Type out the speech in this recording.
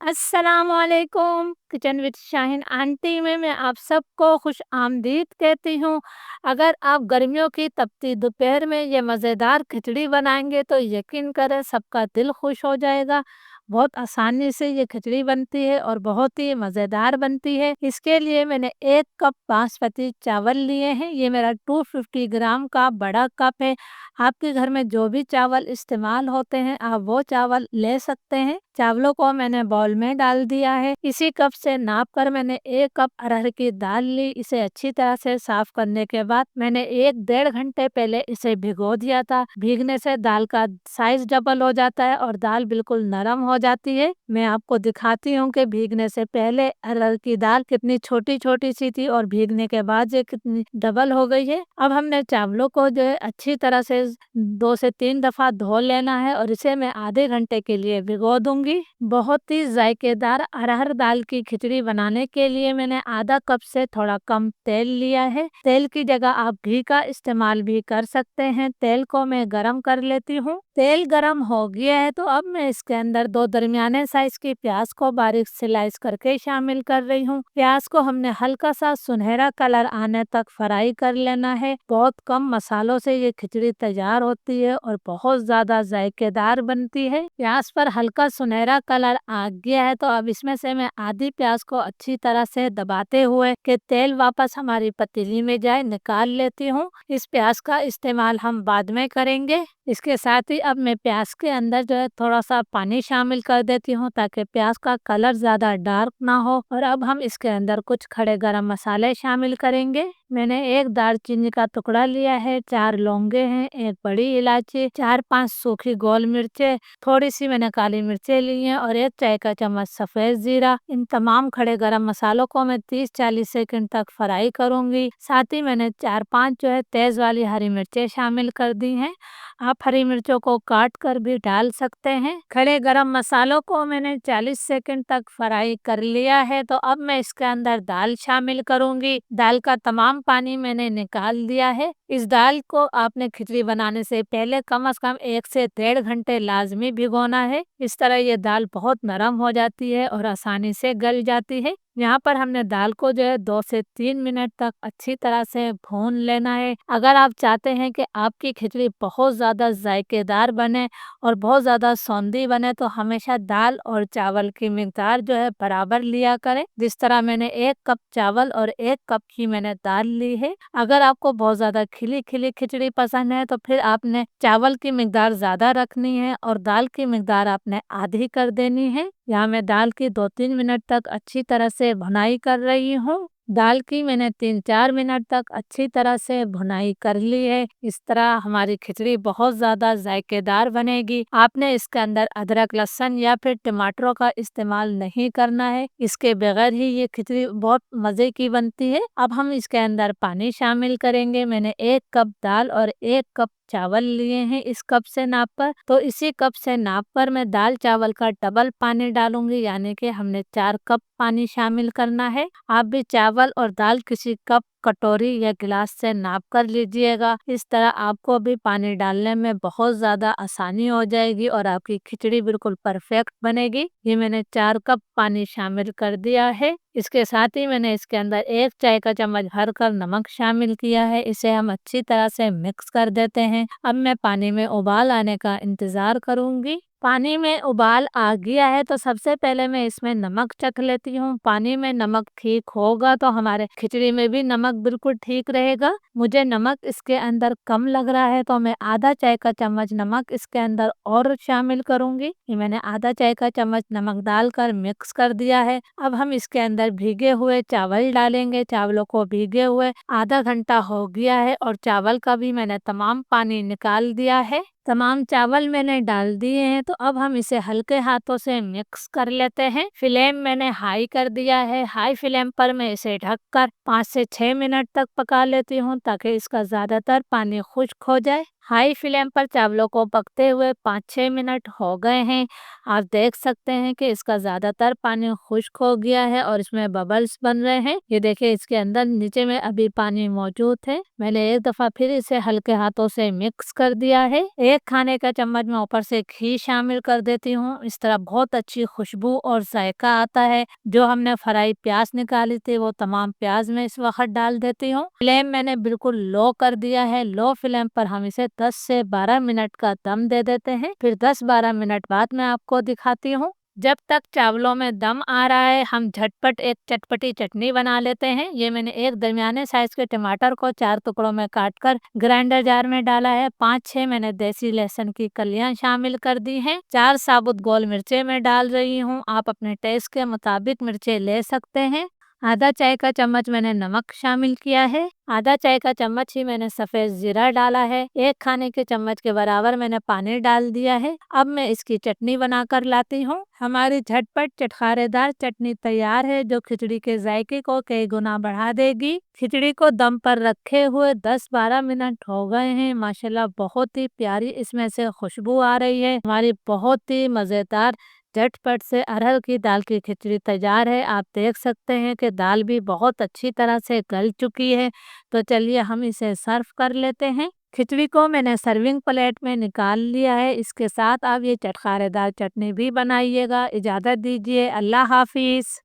अस्सलामुअलैकुम kitchen with Shaheen aunty में मैं आप सबको खुश आमदीद कहती हूँ। अगर आप गर्मियों की तपती दोपहर में ये मज़ेदार खिचड़ी बनाएंगे तो यकीन करें सबका दिल खुश हो जाएगा। बहुत आसानी से ये खिचड़ी बनती है और बहुत ही मज़ेदार बनती है। इसके लिए मैंने 1 कप बासमती चावल लिए हैं। ये मेरा 250 ग्राम का बड़ा कप है। आपके घर में जो भी चावल इस्तेमाल होते हैं आप वो चावल ले सकते हैं। चावलों को मैंने बाउल में डाल दिया है। इसी कप से नाप कर मैंने 1 कप अरहर की दाल ली। इसे अच्छी तरह से साफ करने के बाद मैंने 1 डेढ़ घंटे पहले इसे भिगो दिया था। भीगने से दाल का साइज डबल हो जाता है और दाल बिल्कुल नरम हो जाती है। मैं आपको दिखाती हूँ कि भीगने से पहले अरहर की दाल कितनी छोटी छोटी सी थी और भीगने के बाद ये कितनी डबल हो गई है। अब हमने चावलों को जो है अच्छी तरह से 2 से 3 दफ़ा धो लेना है और इसे मैं आधे घंटे के लिए भिगो दूंगी। बहुत ही जायकेदार अरहर दाल की खिचड़ी बनाने के लिए मैंने आधा कप से थोड़ा कम तेल लिया है। तेल की जगह आप घी का इस्तेमाल भी कर सकते हैं। तेल को मैं गरम कर लेती हूँ। तेल गरम हो गया है तो अब मैं इसके अंदर 2 दरमियाने साइज की प्याज को बारीक स्लाइस करके शामिल कर रही हूँ। प्याज को हमने हल्का सा सुनहरा कलर आने तक फ्राई कर लेना है। बहुत कम मसालों से ये खिचड़ी तैयार होती है और बहुत ज्यादा जायकेदार बनती है। प्याज पर हल्का सुनहरा कलर आ गया है तो अब इसमें से मैं आधी प्याज को अच्छी तरह से दबाते हुए कि तेल वापस हमारी पतीली में जाए निकाल लेती हूँ। इस प्याज का इस्तेमाल हम बाद में करेंगे। इसके साथ ही अब मैं प्याज के अंदर जो है थोड़ा सा पानी शामिल कर देती हूँ ताकि प्याज का कलर ज़्यादा डार्क ना हो। और अब हम इसके अंदर कुछ खड़े गरम मसाले शामिल करेंगे। मैंने 1 दालचीनी का टुकड़ा लिया है, 4 लौंगे हैं, 1 बड़ी इलायची, 4-5 सूखी गोल मिर्चें, थोड़ी सी मैंने काली मिर्चें ली हैं और 1 चाय का चम्मच सफ़ेद जीरा। इन तमाम खड़े गरम मसालों को मैं 30-40 सेकंड तक फ्राई करूंगी। साथ ही मैंने 4-5 जो है तेज़ वाली हरी मिर्चें शामिल कर दी हैं। आप हरी मिर्चों को काट कर भी डाल सकते हैं। खड़े गरम मसालों को मैंने 40 सेकंड तक फ्राई कर लिया है तो अब मैं इसके अंदर दाल शामिल करूंगी। दाल का तमाम पानी मैंने निकाल दिया है। इस दाल को आपने खिचड़ी बनाने से पहले कम से कम 1 से डेढ़ घंटे लाजमी भिगोना है। इस तरह ये दाल बहुत नरम हो जाती है और आसानी से गल जाती है। यहाँ पर हमने दाल को जो है 2 से 3 मिनट तक अच्छी तरह से भून लेना है। अगर आप चाहते हैं कि आपकी खिचड़ी बहुत ज़्यादा जायकेदार बने और बहुत ज़्यादा सौंधी बने तो हमेशा दाल और चावल की मिकदार जो है बराबर लिया करें। जिस तरह मैंने 1 कप चावल और 1 कप ही मैंने दाल ली है। अगर आपको बहुत ज़्यादा खिली खिली खिचड़ी पसंद है तो फिर आपने चावल की मिकदार ज़्यादा रखनी है और दाल की मिकदार आपने आधी कर देनी है। यहाँ मैं दाल की 2-3 मिनट तक अच्छी तरह से भुनाई कर रही हूँ। दाल की मैंने 3-4 मिनट तक अच्छी तरह से भुनाई कर ली है। इस तरह हमारी खिचड़ी बहुत ज़्यादा जायकेदार बनेगी। आपने इसके अंदर अदरक, लहसुन या फिर टमाटरों का इस्तेमाल नहीं करना है। इसके बगैर ही ये खिचड़ी बहुत मज़े की बनती है। अब हम इसके अंदर पानी शामिल करेंगे। मैंने 1 कप दाल और 1 कप चावल लिए हैं इस कप से नाप कर, तो इसी कप से नाप कर मैं दाल चावल का डबल पानी डालूंगी, यानी कि हमने 4 कप पानी शामिल करना है। आप भी चावल और दाल किसी कप, कटोरी या गिलास से नाप कर लीजिएगा। इस तरह आपको भी पानी डालने में बहुत ज़्यादा आसानी हो जाएगी और आपकी खिचड़ी बिल्कुल परफेक्ट बनेगी। ये मैंने 4 कप पानी शामिल कर दिया है। इसके साथ ही मैंने इसके अंदर 1 चाय का चम्मच भरकर नमक शामिल किया है। इसे हम अच्छी तरह से मिक्स कर देते हैं। अब मैं पानी में उबाल आने का इंतज़ार करूंगी। पानी में उबाल आ गया है तो सबसे पहले मैं इसमें नमक चख लेती हूँ। पानी में नमक ठीक होगा तो हमारे खिचड़ी में भी नमक बिल्कुल ठीक रहेगा। मुझे नमक इसके अंदर कम लग रहा है तो मैं आधा चाय का चम्मच नमक इसके अंदर और शामिल करूंगी। ये मैंने आधा चाय का चम्मच नमक डालकर मिक्स कर दिया है। अब हम इसके अंदर भीगे हुए चावल डालेंगे। चावलों को भीगे हुए आधा घंटा हो गया है और चावल का भी मैंने तमाम पानी निकाल दिया है। तमाम चावल मैंने डाल दिए हैं तो अब हम इसे हल्के हाथों से मिक्स कर लेते हैं। फ्लेम मैंने हाई कर दिया है। हाई फ्लेम पर मैं इसे ढककर 5 से 6 मिनट तक पका लेती हूँ ताकि इसका ज़्यादातर पानी खुश्क हो जाए। हाई फ्लेम पर चावलों को पकते हुए 5-6 मिनट हो गए हैं। आप देख सकते हैं कि इसका ज़्यादातर पानी खुश्क हो गया है और इसमें बबल्स बन रहे हैं। ये देखिए इसके अंदर नीचे में अभी पानी मौजूद है। मैंने एक दफ़ा फिर इसे हल्के हाथों से मिक्स कर दिया है। 1 खाने का चम्मच मैं ऊपर से घी शामिल कर देती हूँ। इस तरह बहुत अच्छी खुशबू और जायका आता है। जो हमने फ्राई प्याज निकाली थी वो तमाम प्याज मैं इस वक्त डाल देती हूँ। फ्लेम मैंने बिल्कुल लो कर दिया है। लो फ्लेम पर हम इसे 10 से 12 मिनट का दम दे देते हैं। फिर 10-12 मिनट बाद मैं आपको दिखाती हूँ। जब तक चावलों में दम आ रहा है हम झटपट एक चटपटी चटनी बना लेते हैं। ये मैंने एक दरमियाने साइज के टमाटर को 4 टुकड़ों में काटकर ग्राइंडर जार में डाला है। 5-6 मैंने देसी लहसुन की कलियां शामिल कर दी हैं। 4 साबुत गोल मिर्चें मैं डाल रही हूँ। आप अपने टेस्ट के मुताबिक मिर्चें ले सकते हैं। आधा चाय का चम्मच मैंने नमक शामिल किया है। आधा चाय का चम्मच ही मैंने सफ़ेद जीरा डाला है। 1 खाने के चम्मच के बराबर मैंने पानी डाल दिया है। अब मैं इसकी चटनी बनाकर लाती हूँ। हमारी झटपट चटखारेदार चटनी तैयार है जो खिचड़ी के जायके को कई गुना बढ़ा देगी। खिचड़ी को दम पर रखे हुए 10-12 मिनट हो गए हैं। माशाल्लाह बहुत ही प्यारी इसमें से खुशबू आ रही है। हमारी बहुत ही मज़ेदार झटपट से अरहर की दाल की खिचड़ी तैयार है। आप देख सकते हैं कि दाल भी बहुत अच्छी तरह से गल चुकी है। तो चलिए हम इसे सर्व कर लेते हैं। खिचड़ी को मैंने सर्विंग प्लेट में निकाल लिया है। इसके साथ आप ये चटखारेदार चटनी भी बनाइएगा। इजाज़त दीजिए। अल्लाह हाफिज़।